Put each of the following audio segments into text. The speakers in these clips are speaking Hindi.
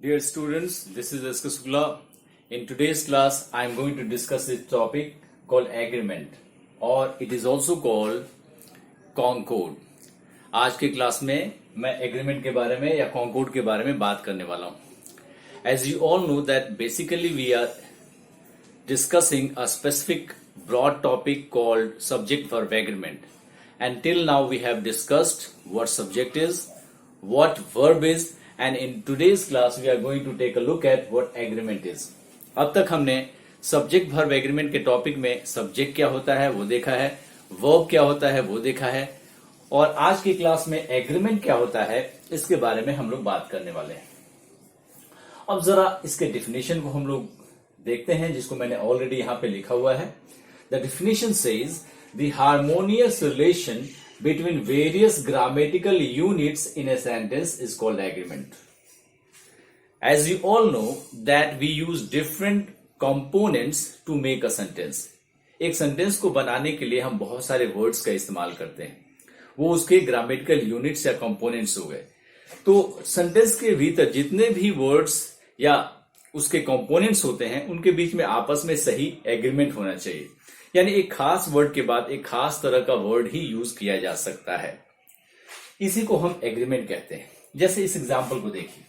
Dear students, this is S.K. Sukla. In today's class, I am going to discuss this topic called agreement or it is also called concord. आज के क्लास में मैं एग्रीमेंट के बारे में या कॉन्कोर्ड के बारे में बात करने वाला हूं. As you all know that basically we are discussing a specific broad topic called subject verb agreement. And till now we have discussed what subject is, what verb is, and in today's class we are going to take a look at what agreement is. अब तक हमने सब्जेक्ट वर्ब एग्रीमेंट के टॉपिक में सब्जेक्ट क्या होता है वो देखा है, वर्ब क्या होता है वो देखा है, और आज की क्लास में एग्रीमेंट क्या होता है इसके बारे में हम लोग बात करने वाले हैं. अब जरा इसके डिफिनेशन को हम लोग देखते हैं जिसको मैंने ऑलरेडी यहां पे लिखा हुआ है. The definition says the harmonious relation between various grammatical units in a sentence is called agreement. As you all know that we use different components to make a sentence. एक सेंटेंस को बनाने के लिए हम बहुत सारे वर्ड्स का इस्तेमाल करते हैं, वो उसके ग्रामेटिकल यूनिट्स या कंपोनेंट्स हो गए. तो सेंटेंस के भीतर जितने भी वर्ड्स या उसके कंपोनेंट्स होते हैं उनके बीच में आपस में सही एग्रीमेंट होना चाहिए. यानी एक खास वर्ड के बाद एक खास तरह का वर्ड ही यूज किया जा सकता है. इसी को हम एग्रीमेंट कहते हैं. जैसे इस एग्जांपल को देखिए.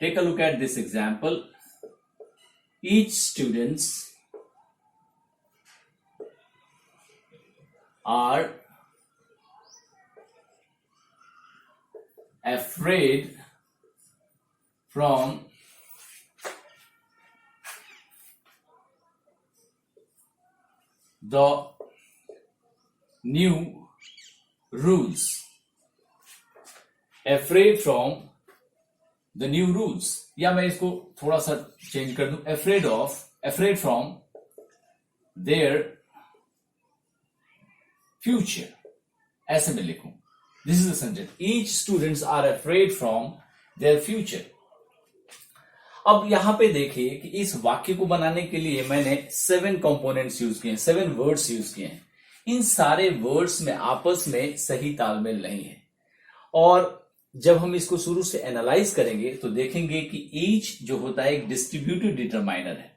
Take a look at this example. Each students are afraid from the new rules. Afraid from the new rules. या मैं इसको थोड़ा सा चेंज कर दूं. afraid from their future. ऐसे मैं लिखूं. This is the sentence. Each students are afraid from their future. अब यहां पे देखिए कि इस वाक्य को बनाने के लिए मैंने 7 कंपोनेंट्स यूज किए हैं, 7 वर्ड्स यूज किए हैं. इन सारे वर्ड्स में आपस में सही तालमेल नहीं है. और जब हम इसको शुरू से एनालाइज करेंगे तो देखेंगे कि ईच जो होता है एक डिस्ट्रीब्यूटिव डिटरमाइनर है.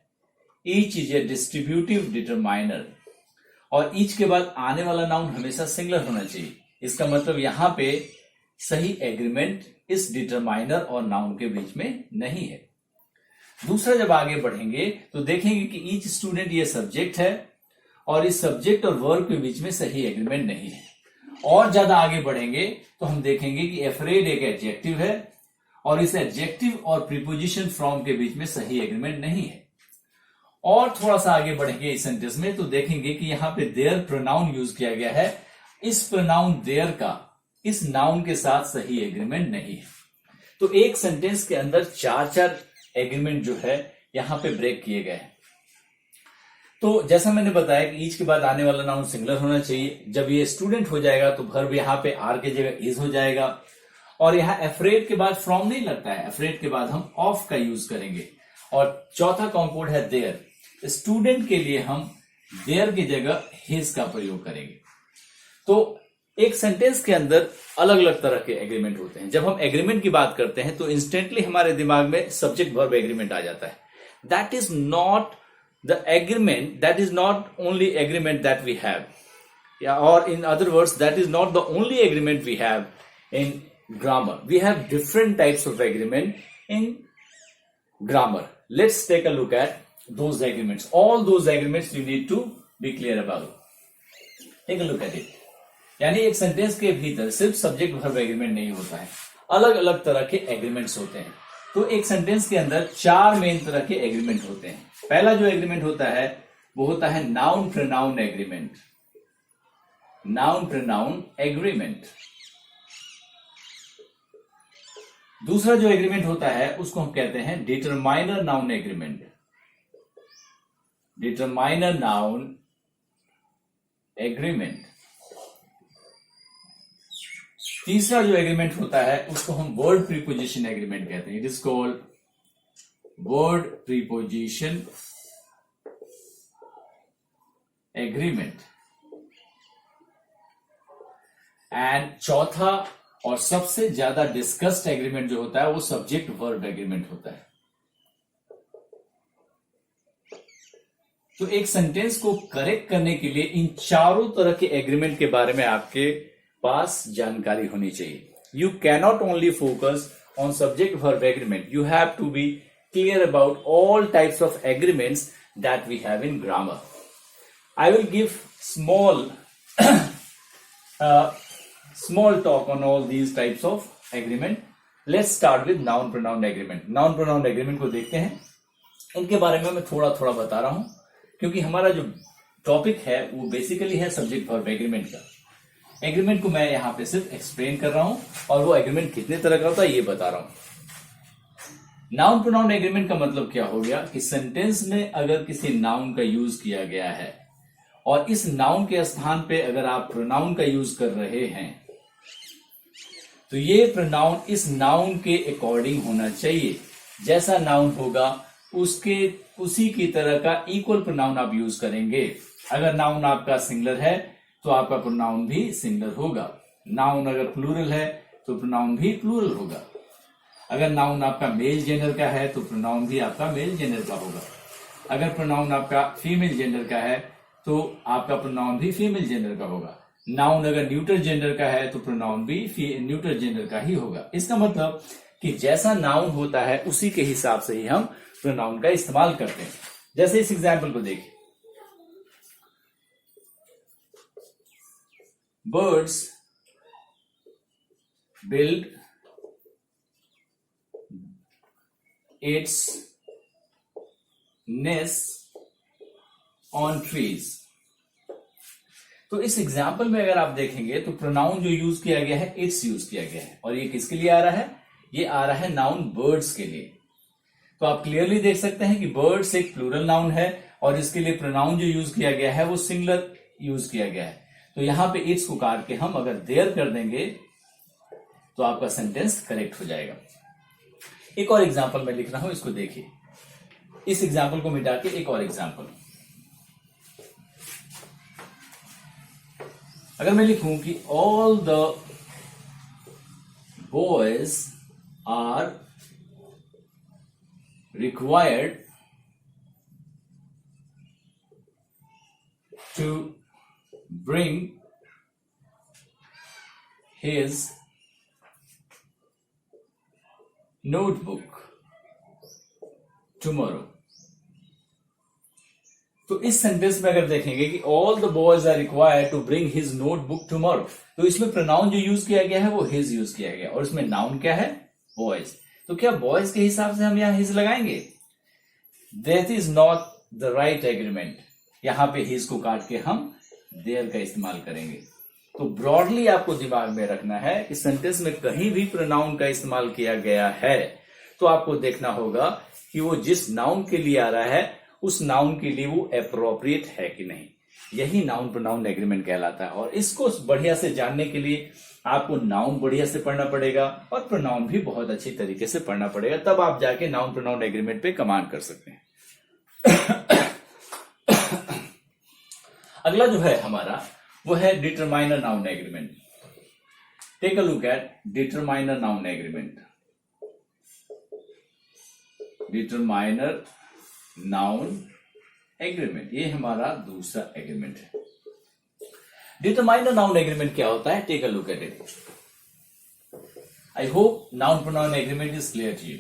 Each is a distributive determiner और ईच के बाद आने वाला नाउन हमेशा सिंगुलर होना चाहिए. इसका मतलब यहां पे सही एग्रीमेंट इस डिटरमाइनर और नाउन के बीच में नहीं है. दूसरा, जब आगे बढ़ेंगे तो देखेंगे कि ईच स्टूडेंट ये सब्जेक्ट है और इस सब्जेक्ट और वर्ब के बीच में सही एग्रीमेंट नहीं है. और ज्यादा आगे बढ़ेंगे तो हम देखेंगे कि एफ्रेड एक एडजेक्टिव है और इस एडजेक्टिव और प्रीपोजिशन फ्रॉम के बीच में सही एग्रीमेंट नहीं है. और थोड़ा सा आगे बढ़ेंगे इस सेंटेंस में तो देखेंगे कि यहां पे देयर प्रोनाउन यूज किया गया है. इस प्रोनाउन देयर का इस नाउन के साथ सही एग्रीमेंट नहीं है. तो एक सेंटेंस के अंदर 4 एग्रीमेंट जो है यहां पे ब्रेक किए गए हैं. तो जैसा मैंने बताया कि ईच के बाद आने वाला नाउन सिंगुलर होना चाहिए. जब ये स्टूडेंट हो जाएगा तो वर्ब यहां पे आर के जगह इज हो जाएगा. और यहां एफ्रेड के बाद फ्रॉम नहीं लगता है, एफ्रेड के बाद हम ऑफ का यूज करेंगे. और चौथा कॉन्कोर्ड है देयर. स्टूडेंट के लिए हम देयर की जगह हिज का प्रयोग करेंगे. तो एक सेंटेंस के अंदर अलग अलग तरह के एग्रीमेंट होते हैं. जब हम एग्रीमेंट की बात करते हैं तो इंस्टेंटली हमारे दिमाग में सब्जेक्ट वर्ब एग्रीमेंट आ जाता है. That is not the agreement, that is not only agreement that we have, या और in other words that is not the only agreement we have in grammar. We have different types of agreement in grammar. Let's take a look at those agreements. All those agreements you need to be clear about. Take a look at it. यानी एक सेंटेंस के भीतर सिर्फ सब्जेक्ट वर्ब एग्रीमेंट नहीं होता है, अलग अलग तरह के एग्रीमेंट्स होते हैं. तो एक सेंटेंस के अंदर 4 मेन तरह के एग्रीमेंट होते हैं. पहला जो एग्रीमेंट होता है वो होता है noun pronoun agreement. Noun pronoun agreement. दूसरा जो एग्रीमेंट होता है उसको हम कहते हैं determiner noun agreement. Determiner noun agreement. तीसरा जो एग्रीमेंट होता है उसको हम वर्ड प्रीपोजिशन एग्रीमेंट कहते हैं. It is called word preposition agreement. And चौथा और सबसे ज्यादा डिस्कस्ड एग्रीमेंट जो होता है वो सब्जेक्ट वर्ब एग्रीमेंट होता है। तो एक सेंटेंस को करेक्ट करने के लिए इन चारों तरह के एग्रीमेंट के बारे में आपके पास जानकारी होनी चाहिए। You cannot only focus on subject verb agreement, you have to be clear about all types of agreements that we have in grammar. I will give small talk on all these types of agreement. Let's start with noun pronoun agreement. Noun pronoun agreement को देखते हैं। इनके बारे में मैं थोड़ा थोड़ा बता रहा हूं क्योंकि हमारा जो टॉपिक है वो बेसिकली है सब्जेक्ट वर्ब एग्रीमेंट का। एग्रीमेंट को मैं यहां पे सिर्फ एक्सप्लेन कर रहा हूं और वो एग्रीमेंट कितने तरह का होता है ये बता रहा हूं। नाउन प्रोनाउन एग्रीमेंट का मतलब क्या हो गया कि सेंटेंस में अगर किसी नाउन का यूज किया गया है और इस नाउन के स्थान पे अगर आप प्रोनाउन का यूज कर रहे हैं तो ये प्रोनाउन इस नाउन के अकॉर्डिंग होना चाहिए। जैसा नाउन होगा उसके उसी की तरह का इक्वल प्रोनाउन आप यूज करेंगे। अगर नाउन आपका सिंगुलर है तो आपका प्रोनाउन भी सिंगुलर होगा। नाउन अगर प्लूरल है तो प्रोनाउन भी प्लूरल होगा। अगर नाउन आपका मेल जेंडर का है तो प्रोनाउन भी आपका मेल जेंडर का होगा। अगर प्रोनाउन आपका फीमेल जेंडर का है तो आपका प्रोनाउन भी फीमेल जेंडर का होगा। नाउन अगर न्यूट्रल जेंडर का है तो प्रोनाउन भी न्यूट्रल जेंडर का ही होगा। इसका मतलब कि जैसा नाउन होता है उसी के हिसाब से ही हम प्रोनाउन का इस्तेमाल करते हैं। जैसे इस एग्जाम्पल को देखिए, birds build its nest on trees. तो इस एग्जाम्पल में अगर आप देखेंगे तो प्रोनाउन जो यूज किया गया है इट्स यूज किया गया है और ये किसके लिए आ रहा है, ये आ रहा है नाउन बर्ड्स के लिए। तो आप क्लियरली देख सकते हैं कि बर्ड्स एक प्लूरल नाउन है और इसके लिए प्रोनाउन जो यूज किया गया है वो सिंगुलर यूज किया गया है। तो यहां पे इट्स को काट के हम अगर देयर कर देंगे तो आपका सेंटेंस करेक्ट हो जाएगा। एक और एग्जाम्पल मैं लिख रहा हूं, इसको देखिए। इस एग्जाम्पल को मिटा के एक और एग्जाम्पल, अगर मैं लिखूं कि all the boys are required to bring his notebook tomorrow. तो इस सेंटेंस में अगर देखेंगे कि all the boys are required to bring his notebook tomorrow, तो इसमें प्रोनाउन जो यूज किया गया है वो हिज यूज किया गया और इसमें नाउन क्या है, बॉयज। तो क्या बॉयज के हिसाब से हम यहां हिज लगाएंगे? That is not the right agreement. यहां पे हिज को काट के हम देयर का इस्तेमाल करेंगे। तो ब्रॉडली आपको दिमाग में रखना है कि सेंटेंस में कहीं भी प्रोनाउन का इस्तेमाल किया गया है तो आपको देखना होगा कि वो जिस नाउन के लिए आ रहा है उस नाउन के लिए वो अप्रोप्रिएट है कि नहीं। यही नाउन प्रोनाउन एग्रीमेंट कहलाता है और इसको बढ़िया से जानने के लिए आपको नाउन बढ़िया से पढ़ना पड़ेगा और प्रोनाउन भी बहुत अच्छी तरीके से पढ़ना पड़ेगा, तब आप जाके नाउन प्रोनाउन एग्रीमेंट पे कमांड कर सकते हैं। अगला जो है हमारा वो है determiner noun agreement. Take a look at determiner noun agreement. Determiner noun agreement, ये हमारा दूसरा एग्रीमेंट है। डिटरमाइनर नाउन एग्रीमेंट क्या होता है? Take a look at it. I hope noun pronoun agreement is clear to you.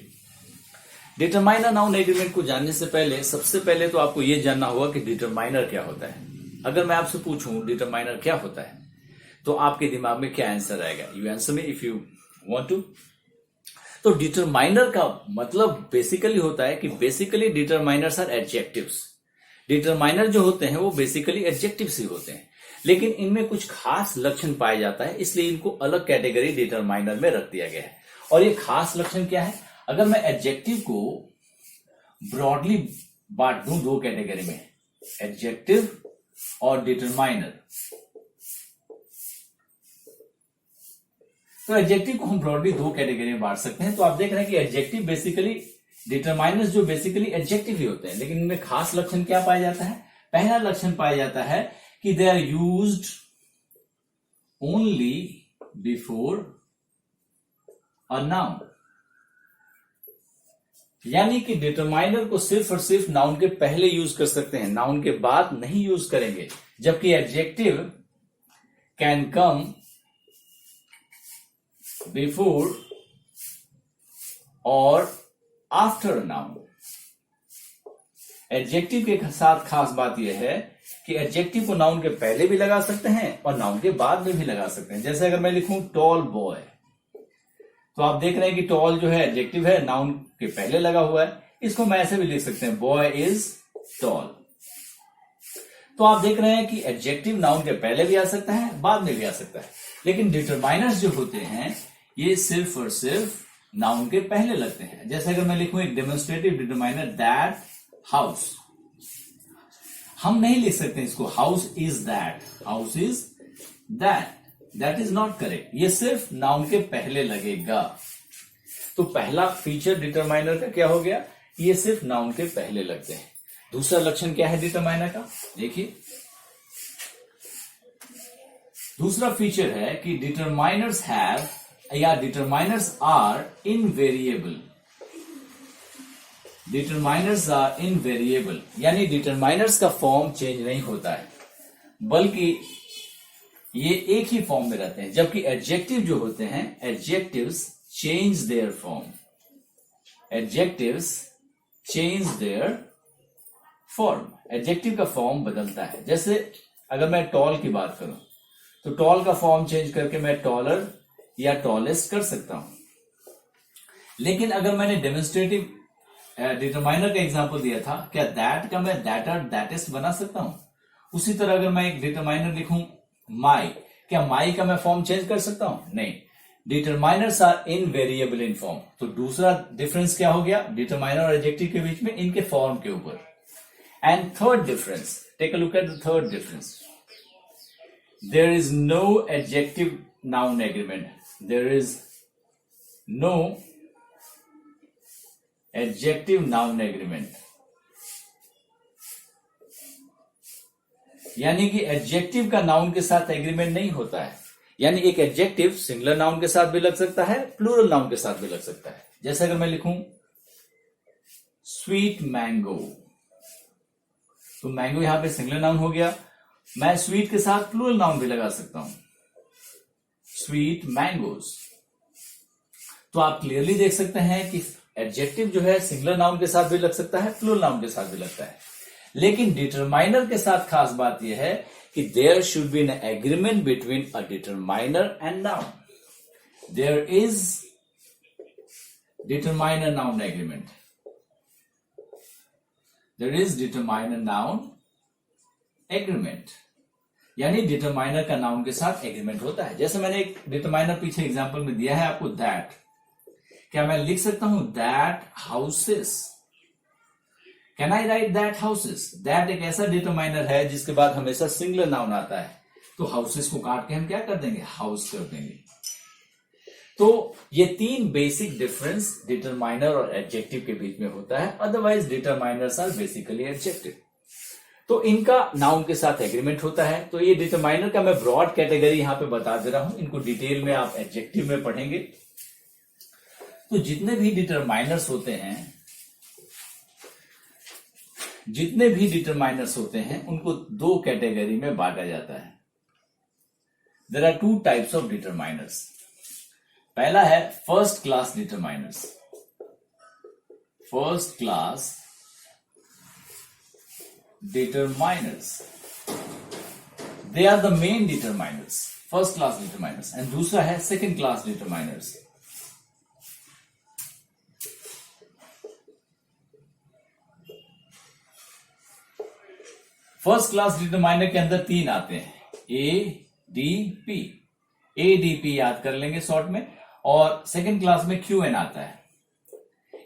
Determiner noun agreement को जानने से पहले सबसे पहले तो आपको यह जानना होगा कि डिटरमाइनर क्या होता है। अगर मैं आपसे पूछूं डिटरमाइनर क्या होता है तो आपके दिमाग में क्या आंसर आएगा? You answer me if you want to. तो डिटरमाइनर का मतलब बेसिकली होता है कि basically determiners are adjectives. Determiner जो होते हैं वो बेसिकली एडजेक्टिव्स ही होते हैं, लेकिन इनमें कुछ खास लक्षण पाया जाता है, इसलिए इनको अलग कैटेगरी डिटरमाइनर में रख दिया गया है। और ये खास लक्षण क्या है? अगर मैं एडजेक्टिव को ब्रॉडली बांट दूं दो कैटेगरी में, एडजेक्टिव और डिटरमाइनर, तो एडजेक्टिव को हम ब्रॉडली दो कैटेगरी में बांट सकते हैं। तो आप देख रहे हैं कि एडजेक्टिव बेसिकली, डिटरमाइनर्स जो बेसिकली एडजेक्टिव ही होते हैं, लेकिन इनमें खास लक्षण क्या पाया जाता है? पहला लक्षण पाया जाता है कि they are used only before a noun. यानी कि डिटरमाइनर को सिर्फ और सिर्फ नाउन के पहले यूज कर सकते हैं, नाउन के बाद नहीं यूज करेंगे, जबकि एडजेक्टिव कैन कम बिफोर और आफ्टर नाउन। एडजेक्टिव के साथ खास बात यह है कि एडजेक्टिव को नाउन के पहले भी लगा सकते हैं और नाउन के बाद में भी लगा सकते हैं। जैसे अगर मैं लिखूं टॉल बॉय, तो आप देख रहे हैं कि टॉल जो है एडजेक्टिव है, नाउन के पहले लगा हुआ है। इसको मैं ऐसे भी लिख सकते हैं, बॉय इज टॉल। तो आप देख रहे हैं कि एडजेक्टिव नाउन के पहले भी आ सकता है, बाद में भी आ सकता है, लेकिन डिटरमाइनर्स जो होते हैं ये सिर्फ और सिर्फ नाउन के पहले लगते हैं। जैसे अगर मैं लिखूं एक डेमोन्स्ट्रेटिव डिटरमाइनर, दैट हाउस, हम नहीं लिख सकते इसको house is that, house is that, that is not correct, ये सिर्फ नाउन के पहले लगेगा। तो पहला फीचर डिटरमाइनर का क्या हो गया, ये सिर्फ नाउन के पहले लगते हैं। दूसरा लक्षण क्या है डिटरमाइनर का, देखिए दूसरा फीचर है कि डिटरमाइनर्स हैव या determiners are invariable. Determiners are invariable यानी डिटरमाइनर्स का फॉर्म चेंज नहीं होता है, बल्कि ये एक ही फॉर्म में रहते हैं। जबकि एडजेक्टिव जो होते हैं, adjectives change their form, adjectives change their form, adjective का फॉर्म बदलता है। जैसे अगर मैं टॉल की बात करूं तो टॉल का फॉर्म चेंज करके मैं टॉलर या टॉलेस्ट कर सकता हूं। लेकिन अगर मैंने डेमोन्स्ट्रेटिव डिटरमाइनर का एग्जांपल दिया था, क्या दैट का मैं दैटर दैटेस्ट बना सकता हूं। उसी तरह अगर मैं एक डिटरमाइनर लिखूं माई, क्या माई का मैं फॉर्म चेंज कर सकता हूं, नहीं। Determiners are invariable in form. तो दूसरा डिफरेंस क्या हो गया डिटरमाइनर और एडजेक्टिव के बीच में, इनके फॉर्म के ऊपर। And third difference, take a look at the third difference, there is no adjective noun agreement, there is no adjective noun agreement. यानी कि एडजेक्टिव का नाउन के साथ एग्रीमेंट नहीं होता है। यानी एक एडजेक्टिव सिंगुलर नाउन के साथ भी लग सकता है, प्लूरल नाउन के साथ भी लग सकता है। जैसे अगर मैं लिखूं स्वीट मैंगो, तो मैंगो यहां पे सिंगुलर नाउन हो गया, मैं स्वीट के साथ प्लूरल नाउन भी लगा सकता हूं, स्वीट मैंगोज। तो आप क्लियरली देख सकते हैं कि एडजेक्टिव जो है सिंगुलर नाउन के साथ भी लग सकता है, प्लूरल नाउन के साथ भी लगता है। लेकिन डिटरमाइनर के साथ खास बात यह है कि there should be an agreement between a determiner and noun. There is determiner noun agreement, there is determiner noun agreement, यानी डिटरमाइनर का नाउन के साथ एग्रीमेंट होता है। जैसे मैंने एक डिटरमाइनर पीछे एग्जांपल में दिया है आपको, दैट, क्या मैं लिख सकता हूं that houses, can I right that houses. That एक ऐसा डिटरमाइनर है जिसके बाद हमेशा सिंगुलर नाउन आता है, तो हाउसेस को काट के हम क्या कर देंगे, हाउस कर देंगे। तो ये तीन बेसिक डिफरेंस डिटरमाइनर और एडजेक्टिव के बीच में होता है, otherwise determiners are basically adjective. तो इनका नाउन के साथ एग्रीमेंट होता है। तो ये डिटरमाइनर का मैं ब्रॉड कैटेगरी यहां पे बता दे रहा हूं, इनको डिटेल में आप एडजेक्टिव में पढ़ेंगे। तो जितने भी डिटरमाइनर्स होते हैं, जितने भी डिटरमाइनर्स होते हैं उनको दो कैटेगरी में बांटा जाता है। There are two types of determiners. पहला है first class determiners. First class determiners, they are the main determiners, first class determiners. And दूसरा है second class determiners. First class determiner के अंदर तीन आते हैं, A D P. A D P याद कर लेंगे शॉर्ट में, और सेकंड क्लास में क्यू एन आता है।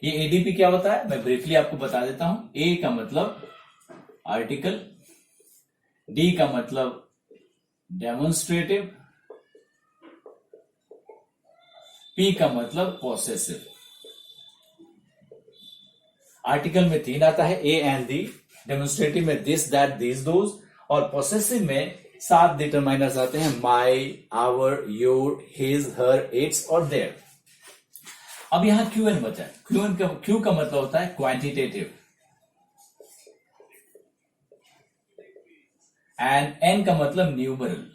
ये एडीपी क्या होता है मैं ब्रीफली आपको बता देता हूं। ए का मतलब आर्टिकल, डी का मतलब डेमोन्स्ट्रेटिव, पी का मतलब पॉसेसिव। आर्टिकल में तीन आता है, ए एंड दी, डेमोन्स्ट्रेटिव में दिस दैट दिस दोज, और पॉसेसिव में 7 डिटरमाइनर्स आते हैं, my, our, your, his, her, its और देयर। अब यहां क्यूएन बचा है। क्यू का मतलब होता है क्वांटिटेटिव, एंड एन का मतलब न्यूमरल।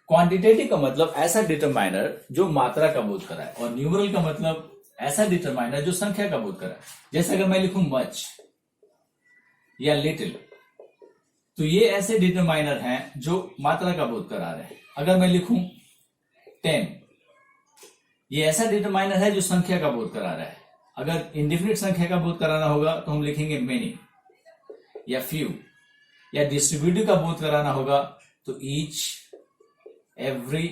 क्वांटिटेटिव का मतलब ऐसा डिटरमाइनर जो मात्रा का बोध कराए, और न्यूमरल का मतलब ऐसा डिटरमाइनर जो संख्या का बोध कराए। जैसे अगर मैं लिखूं मच या लिटिल, तो ये ऐसे डिटरमाइनर हैं जो मात्रा का बोध करा रहे हैं। अगर मैं लिखूं 10, ये ऐसा डिटरमाइनर है जो संख्या का बोध करा रहा है। अगर इंडिफिनिट संख्या का बोध कराना होगा तो हम लिखेंगे मेनी या फ्यू, या डिस्ट्रीब्यूटिव का बोध कराना होगा तो ईच, एवरी,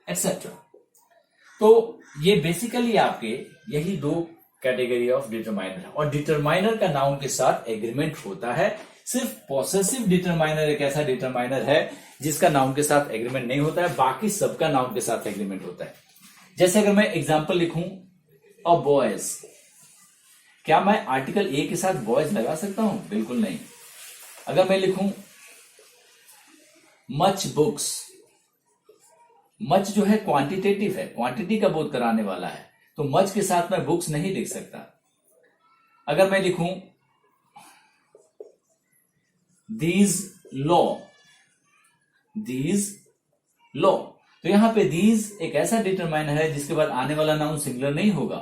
एटसेट्रा। तो ये बेसिकली आपके यही दो कैटेगरी ऑफ डिटरमाइनर है, और डिटरमाइनर का नाउन के साथ एग्रीमेंट होता है। सिर्फ पॉसेसिव डिटरमाइनर एक ऐसा डिटरमाइनर है जिसका नाउन के साथ एग्रीमेंट नहीं होता है, बाकी सबका नाउन के साथ एग्रीमेंट होता है। जैसे अगर मैं एग्जांपल लिखूं अ बॉयज, क्या मैं आर्टिकल ए के साथ बॉयज लगा सकता हूं? बिल्कुल नहीं। अगर मैं लिखूं मच बुक्स, मच जो है क्वांटिटेटिव है, क्वांटिटी का बोध कराने वाला है, तो मच के साथ मैं बुक्स नहीं लिख सकता। अगर मैं लिखूं दीज लॉ, तो यहां पे दीज एक ऐसा डिटरमाइनर है जिसके बाद आने वाला नाउन सिंगुलर नहीं होगा।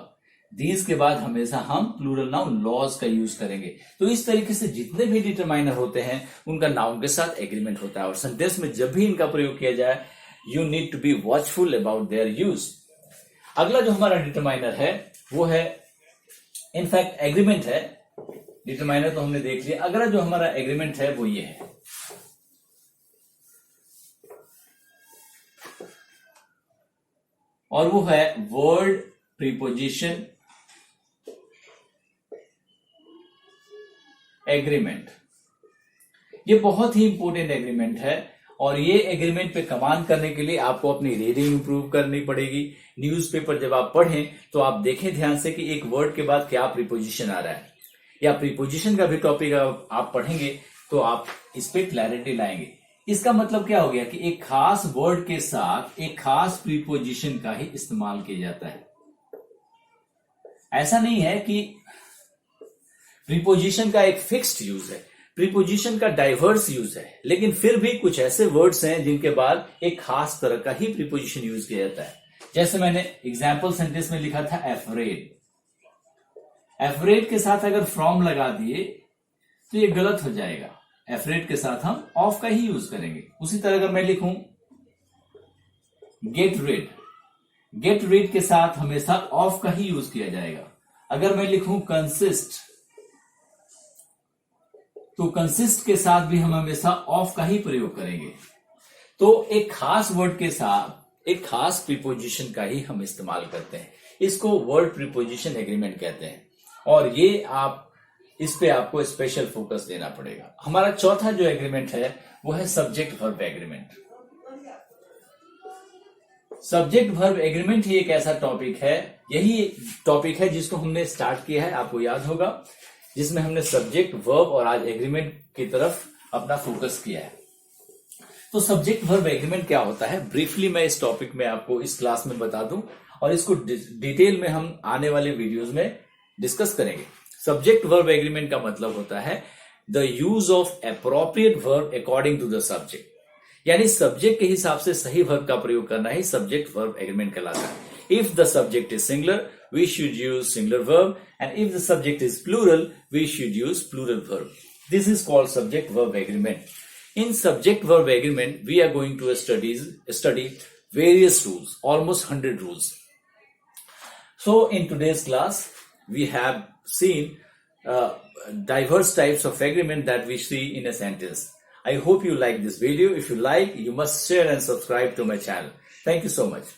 दीज के बाद हमेशा हम प्लूरल नाउन लॉज का यूज करेंगे। तो इस तरीके से जितने भी डिटरमाइनर होते हैं उनका नाउन के साथ एग्रीमेंट होता है, और सेंटेंस में जब भी इनका प्रयोग किया जाए you need to be watchful about their use. अगला जो हमारा डिटरमाइनर है वो है, इनफैक्ट एग्रीमेंट है, डिटरमाइनर तो हमने देख लिया। अगला जो हमारा एग्रीमेंट है वो ये है, और वो है वर्ड प्रीपोजिशन एग्रीमेंट। ये बहुत ही इंपॉर्टेंट एग्रीमेंट है, और ये एग्रीमेंट पे कमांड करने के लिए आपको अपनी रीडिंग इंप्रूव करनी पड़ेगी। न्यूज़पेपर जब आप पढ़ें तो आप देखें ध्यान से कि एक वर्ड के बाद क्या प्रीपोजिशन आ रहा है, या प्रीपोजिशन का भी टॉपिक आप पढ़ेंगे तो आप इस पे क्लैरिटी लाएंगे। इसका मतलब क्या हो गया कि एक खास वर्ड के साथ एक खास प्रीपोजिशन का ही इस्तेमाल किया जाता है। ऐसा नहीं है कि प्रीपोजिशन का एक फिक्स्ड यूज है, प्रीपोजिशन का डाइवर्स यूज है, लेकिन फिर भी कुछ ऐसे वर्ड्स हैं जिनके बाद एक खास तरह का ही प्रीपोजिशन यूज किया जाता है। जैसे मैंने एग्जाम्पल सेंटेंस में लिखा था एफ्रेड, एफ्रेड के साथ अगर फ्रॉम लगा दिए तो ये गलत हो जाएगा। एफ्रेड के साथ हम ऑफ का ही यूज करेंगे। उसी तरह अगर मैं लिखूं गेट रेड, गेट रेड के साथ हमेशा ऑफ का ही यूज किया जाएगा। अगर मैं लिखूं कंसिस्ट, तो कंसिस्ट के साथ भी हम हमेशा ऑफ का ही प्रयोग करेंगे। तो एक खास वर्ड के साथ एक खास प्रीपोजिशन का ही हम इस्तेमाल करते हैं। इसको वर्ड प्रीपोजिशन एग्रीमेंट कहते हैं, और ये आप इस पे आपको स्पेशल फोकस देना पड़ेगा। हमारा चौथा जो एग्रीमेंट है वो है subject verb agreement. Subject verb agreement ही एक ऐसा टॉपिक है, यही टॉपिक है जिसको हमने स्टार्ट किया है, आपको याद होगा, जिसमें हमने सब्जेक्ट वर्ब और आज एग्रीमेंट की तरफ अपना फोकस किया है। तो सब्जेक्ट वर्ब एग्रीमेंट क्या होता है, ब्रीफली मैं इस टॉपिक में आपको इस क्लास में बता दूं, और इसको डिटेल में हम आने वाले वीडियोस में डिस्कस करेंगे। सब्जेक्ट वर्ब एग्रीमेंट का मतलब होता है the use of appropriate verb according to the subject, यानी सब्जेक्ट के हिसाब से सही वर्ब का प्रयोग करना ही सब्जेक्ट वर्ब एग्रीमेंट कहलाता है। If the subject is singular we should use singular verb, and if the subject is plural we should use plural verb. This is called subject verb agreement. In subject verb agreement we are going to study various rules, almost 100 rules. So in today's class we have seen diverse types of agreement that we see in a sentence. I hope you like this video. If you like, you must share and subscribe to my channel. Thank you so much.